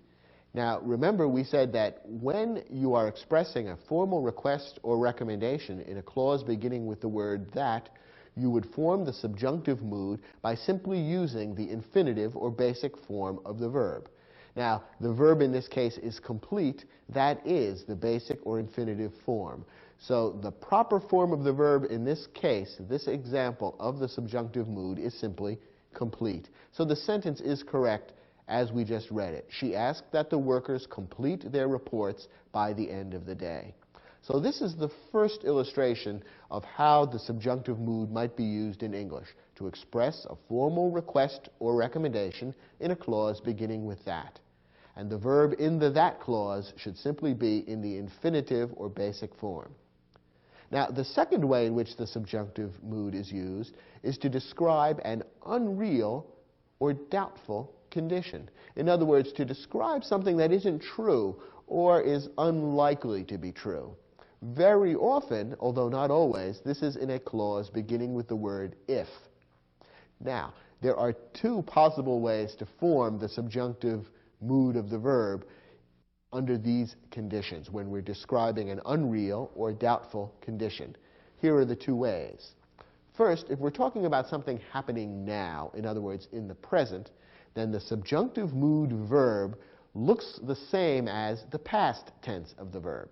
Now, remember we said that when you are expressing a formal request or recommendation in a clause beginning with the word that, you would form the subjunctive mood by simply using the infinitive or basic form of the verb. Now, the verb in this case is complete. That is the basic or infinitive form. So the proper form of the verb in this case, this example of the subjunctive mood, is simply complete. So the sentence is correct as we just read it. She asked that the workers complete their reports by the end of the day. So this is the first illustration of how the subjunctive mood might be used in English, to express a formal request or recommendation in a clause beginning with that. And the verb in the that clause should simply be in the infinitive or basic form. Now, the second way in which the subjunctive mood is used is to describe an unreal or doubtful condition. In other words, to describe something that isn't true or is unlikely to be true. Very often, although not always, this is in a clause beginning with the word if. Now, there are 2 possible ways to form the subjunctive mood of the verb under these conditions when we're describing an unreal or doubtful condition. Here are the 2 ways. First, if we're talking about something happening now, in other words, in the present, then the subjunctive mood verb looks the same as the past tense of the verb.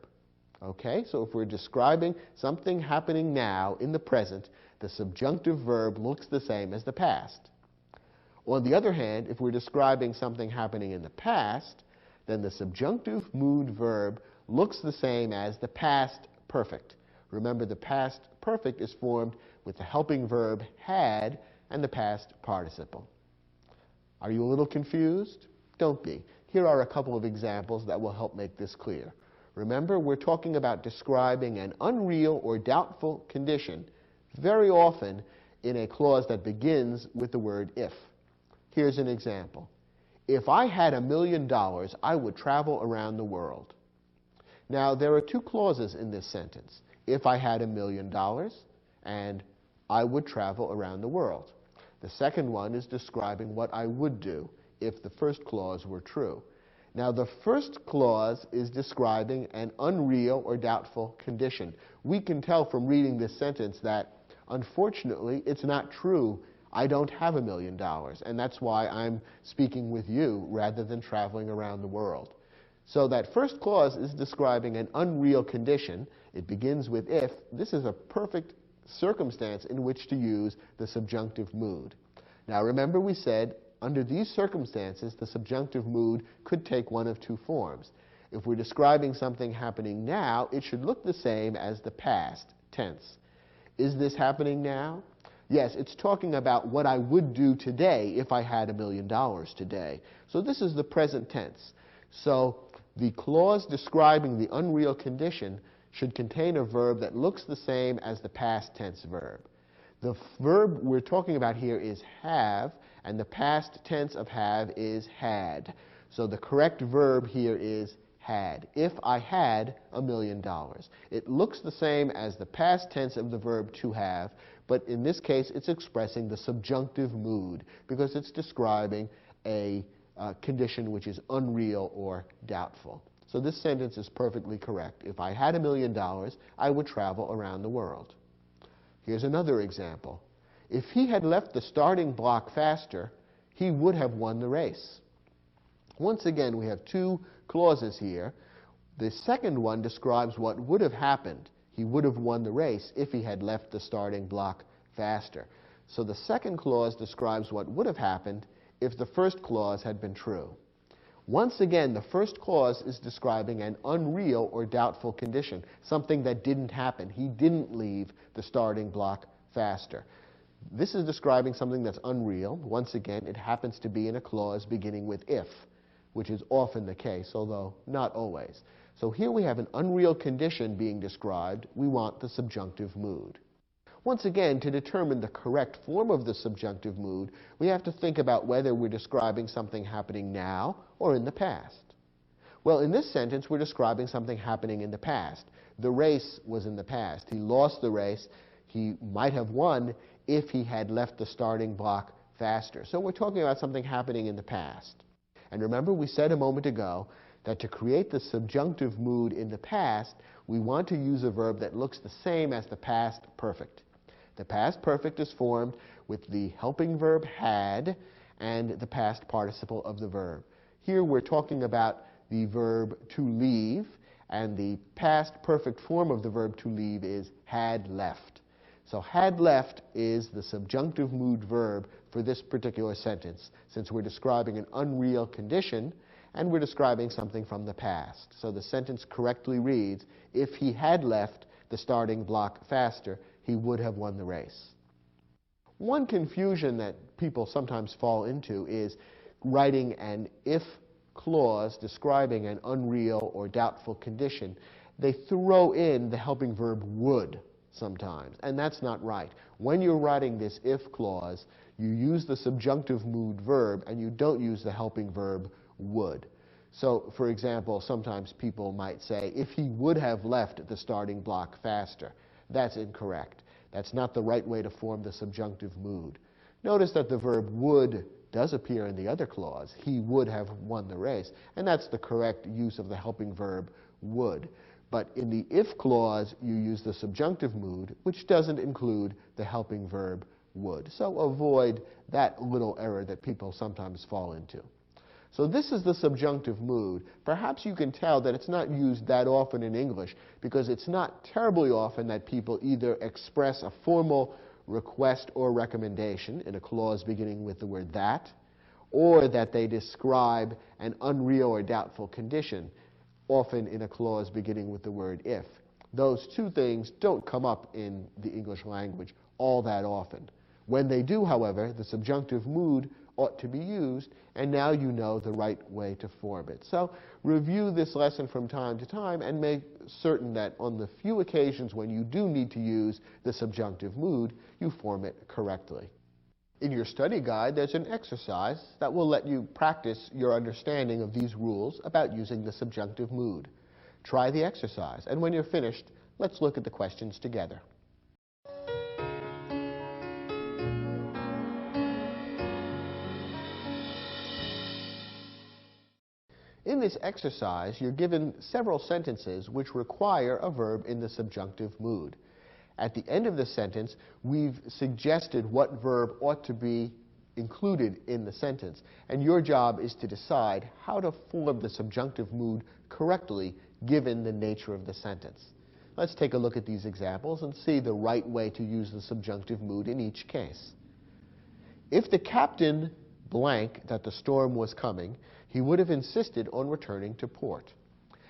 Okay, so if we're describing something happening now in the present, the subjunctive verb looks the same as the past. On the other hand, if we're describing something happening in the past, then the subjunctive mood verb looks the same as the past perfect. Remember, the past perfect is formed with the helping verb had and the past participle. Are you a little confused? Don't be. Here are a couple of examples that will help make this clear. Remember, we're talking about describing an unreal or doubtful condition, very often in a clause that begins with the word if. Here's an example. If I had $1 million, I would travel around the world. Now, there are 2 clauses in this sentence. If I had $1 million and I would travel around the world. The second one is describing what I would do if the first clause were true. Now, the first clause is describing an unreal or doubtful condition. We can tell from reading this sentence that, unfortunately, it's not true. I don't have $1 million, and that's why I'm speaking with you rather than traveling around the world. So that first clause is describing an unreal condition. It begins with if. This is a perfect circumstance in which to use the subjunctive mood. Now, remember we said under these circumstances, the subjunctive mood could take one of two forms. If we're describing something happening now, it should look the same as the past tense. Is this happening now? Yes, it's talking about what I would do today if I had $1 million today. So this is the present tense. So the clause describing the unreal condition should contain a verb that looks the same as the past tense verb. The verb we're talking about here is have, and the past tense of have is had. So the correct verb here is had. If I had $1 million. It looks the same as the past tense of the verb to have, but in this case it's expressing the subjunctive mood because it's describing a condition which is unreal or doubtful. So this sentence is perfectly correct. If I had $1 million, I would travel around the world. Here's another example. If he had left the starting block faster, he would have won the race. Once again, we have two clauses here. The second one describes what would have happened. He would have won the race if he had left the starting block faster. So the second clause describes what would have happened if the first clause had been true. Once again, the first clause is describing an unreal or doubtful condition, something that didn't happen. He didn't leave the starting block faster. This is describing something that's unreal. Once again, it happens to be in a clause beginning with if, which is often the case, although not always. So here we have an unreal condition being described. We want the subjunctive mood. Once again, to determine the correct form of the subjunctive mood, we have to think about whether we're describing something happening now or in the past. Well, in this sentence, we're describing something happening in the past. The race was in the past. He lost the race. He might have won if he had left the starting block faster. So we're talking about something happening in the past. And remember, we said a moment ago that to create the subjunctive mood in the past, we want to use a verb that looks the same as the past perfect. The past perfect is formed with the helping verb had and the past participle of the verb. Here we're talking about the verb to leave, and the past perfect form of the verb to leave is had left. So had left is the subjunctive mood verb for this particular sentence, since we're describing an unreal condition and we're describing something from the past. So the sentence correctly reads, if he had left the starting block faster, he would have won the race. One confusion that people sometimes fall into is writing an if clause describing an unreal or doubtful condition. They throw in the helping verb would sometimes, and that's not right. When you're writing this if clause, you use the subjunctive mood verb and you don't use the helping verb would. So, for example, sometimes people might say, if he would have left the starting block faster. That's incorrect. That's not the right way to form the subjunctive mood. Notice that the verb would does appear in the other clause. He would have won the race. And that's the correct use of the helping verb would. But in the if clause, you use the subjunctive mood, which doesn't include the helping verb would. So avoid that little error that people sometimes fall into. So this is the subjunctive mood. Perhaps you can tell that it's not used that often in English because it's not terribly often that people either express a formal request or recommendation in a clause beginning with the word that, or that they describe an unreal or doubtful condition, often in a clause beginning with the word if. Those two things don't come up in the English language all that often. When they do, however, the subjunctive mood ought to be used, and now you know the right way to form it. So review this lesson from time to time and make certain that on the few occasions when you do need to use the subjunctive mood, you form it correctly. In your study guide, there's an exercise that will let you practice your understanding of these rules about using the subjunctive mood. Try the exercise, and when you're finished, let's look at the questions together. In this exercise, you're given several sentences which require a verb in the subjunctive mood. At the end of the sentence, we've suggested what verb ought to be included in the sentence, and your job is to decide how to form the subjunctive mood correctly given the nature of the sentence. Let's take a look at these examples and see the right way to use the subjunctive mood in each case. If the captain blank that the storm was coming, he would have insisted on returning to port.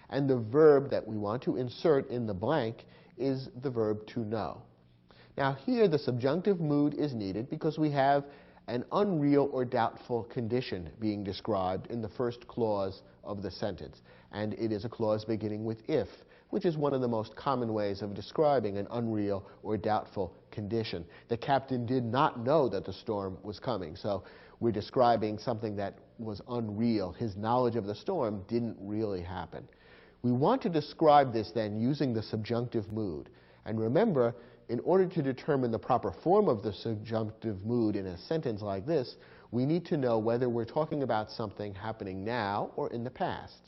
And the verb that we want to insert in the blank is the verb to know. Now here the subjunctive mood is needed because we have an unreal or doubtful condition being described in the first clause of the sentence. And it is a clause beginning with if, which is one of the most common ways of describing an unreal or doubtful condition. The captain did not know that the storm was coming, so we're describing something that was unreal. His knowledge of the storm didn't really happen. We want to describe this then using the subjunctive mood. And remember, in order to determine the proper form of the subjunctive mood in a sentence like this, we need to know whether we're talking about something happening now or in the past.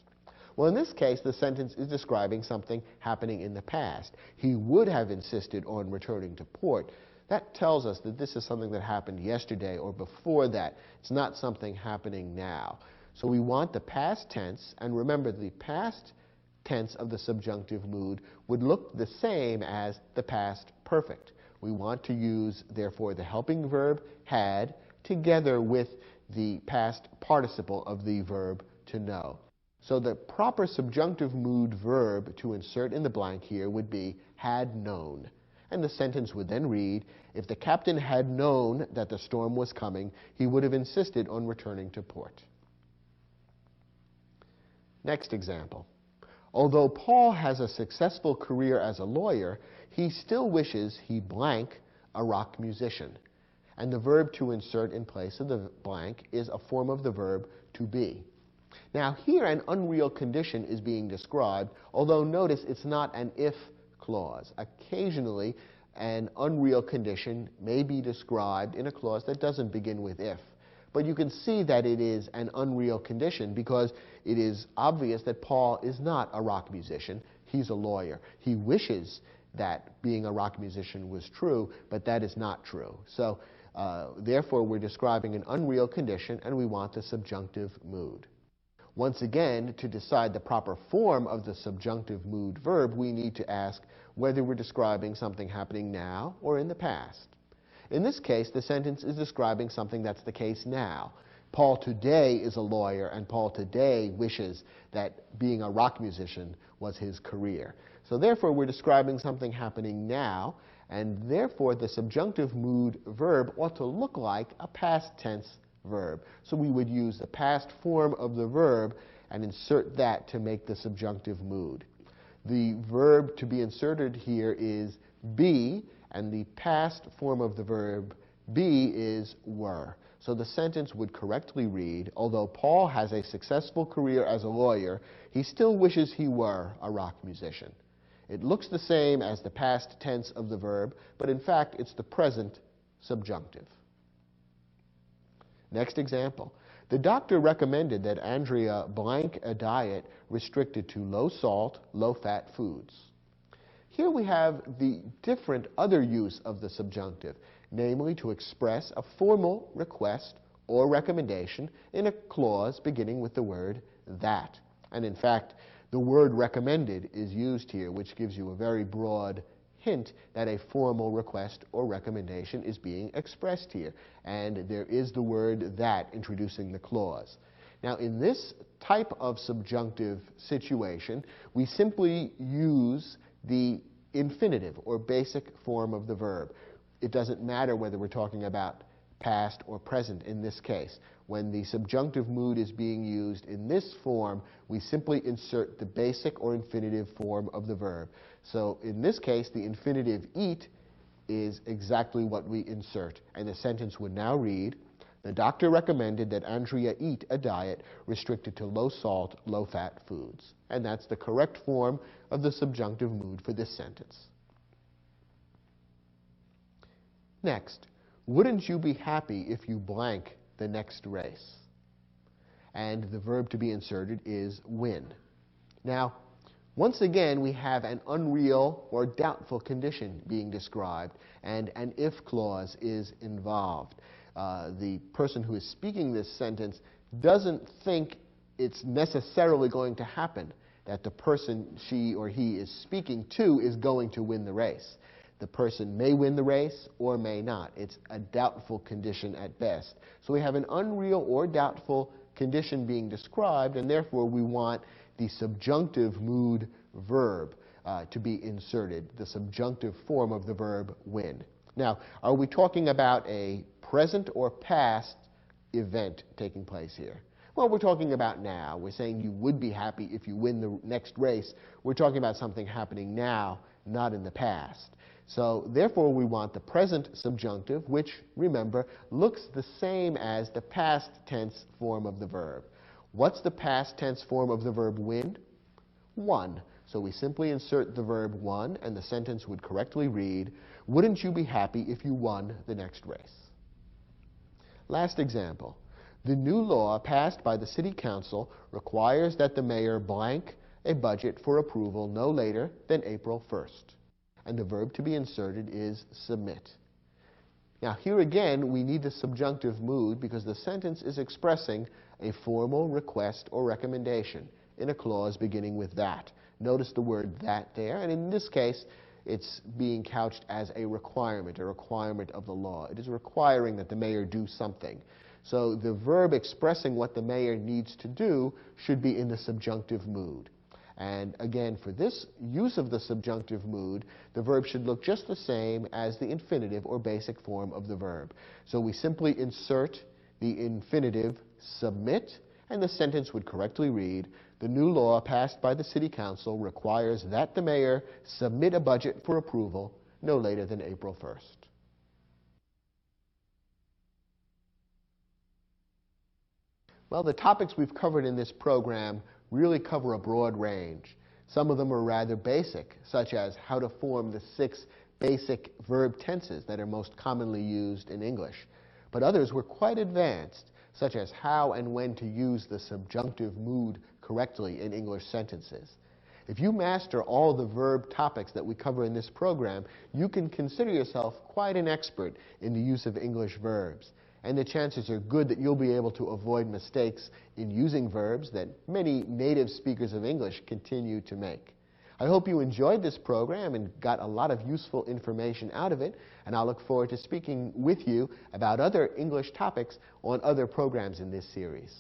Well, in this case, the sentence is describing something happening in the past. He would have insisted on returning to port. That tells us that this is something that happened yesterday or before that. It's not something happening now. So we want the past tense, and remember the past tense of the subjunctive mood would look the same as the past perfect. We want to use, therefore, the helping verb had together with the past participle of the verb to know. So the proper subjunctive mood verb to insert in the blank here would be had known. And the sentence would then read, if the captain had known that the storm was coming, he would have insisted on returning to port. Next example. Although Paul has a successful career as a lawyer, he still wishes he blank a rock musician. And the verb to insert in place of the blank is a form of the verb to be. Now here an unreal condition is being described, although notice it's not an if clause. Occasionally an unreal condition may be described in a clause that doesn't begin with if. But you can see that it is an unreal condition because it is obvious that Paul is not a rock musician. He's a lawyer. He wishes that being a rock musician was true, but that is not true. So therefore we're describing an unreal condition and we want the subjunctive mood. Once again, to decide the proper form of the subjunctive mood verb, we need to ask whether we're describing something happening now or in the past. In this case, the sentence is describing something that's the case now. Paul today is a lawyer, and Paul today wishes that being a rock musician was his career. So therefore, we're describing something happening now, and therefore the subjunctive mood verb ought to look like a past tense verb. So we would use the past form of the verb and insert that to make the subjunctive mood. The verb to be inserted here is be, and the past form of the verb be is were. So the sentence would correctly read, although Paul has a successful career as a lawyer, he still wishes he were a rock musician. It looks the same as the past tense of the verb, but in fact it's the present subjunctive. Next example. The doctor recommended that Andrea blank a diet restricted to low-salt, low-fat foods. Here we have the different other use of the subjunctive, namely to express a formal request or recommendation in a clause beginning with the word that. And in fact, the word recommended is used here, which gives you a very broad hint that a formal request or recommendation is being expressed here. And there is the word that introducing the clause. Now, in this type of subjunctive situation, we simply use the infinitive or basic form of the verb. It doesn't matter whether we're talking about past or present in this case. When the subjunctive mood is being used in this form, we simply insert the basic or infinitive form of the verb. So in this case, the infinitive eat is exactly what we insert. And the sentence would now read, the doctor recommended that Andrea eat a diet restricted to low-salt, low-fat foods. And that's the correct form of the subjunctive mood for this sentence. Next, wouldn't you be happy if you blank the next race? and the verb to be inserted is win. Now, once again, we have an unreal or doubtful condition being described, and an if clause is involved. The person who is speaking this sentence doesn't think it's necessarily going to happen, that the person she or he is speaking to is going to win the race. The person may win the race or may not. It's a doubtful condition at best. So we have an unreal or doubtful condition being described, and therefore we want the subjunctive mood verb to be inserted, the subjunctive form of the verb win. Now, are we talking about a present or past event taking place here? Well, we're talking about now. We're saying you would be happy if you win the next race. We're talking about something happening now, not in the past. So, therefore, we want the present subjunctive, which, remember, looks the same as the past tense form of the verb. What's the past tense form of the verb win? Won. So we simply insert the verb won, and the sentence would correctly read, wouldn't you be happy if you won the next race? Last example. The new law passed by the City Council requires that the mayor blank a budget for approval no later than April 1st. And the verb to be inserted is submit. Now, here again, we need the subjunctive mood because the sentence is expressing a formal request or recommendation in a clause beginning with that. Notice the word that there, and in this case, it's being couched as a requirement of the law. It is requiring that the mayor do something. So the verb expressing what the mayor needs to do should be in the subjunctive mood. And again, for this use of the subjunctive mood, the verb should look just the same as the infinitive or basic form of the verb. So we simply insert the infinitive submit, and the sentence would correctly read, the new law passed by the City Council requires that the mayor submit a budget for approval no later than April 1st. Well, the topics we've covered in this program really cover a broad range. Some of them are rather basic, such as how to form the 6 basic verb tenses that are most commonly used in English. But others were quite advanced, such as how and when to use the subjunctive mood correctly in English sentences. If you master all the verb topics that we cover in this program, you can consider yourself quite an expert in the use of English verbs. And the chances are good that you'll be able to avoid mistakes in using verbs that many native speakers of English continue to make. I hope you enjoyed this program and got a lot of useful information out of it, and I'll look forward to speaking with you about other English topics on other programs in this series.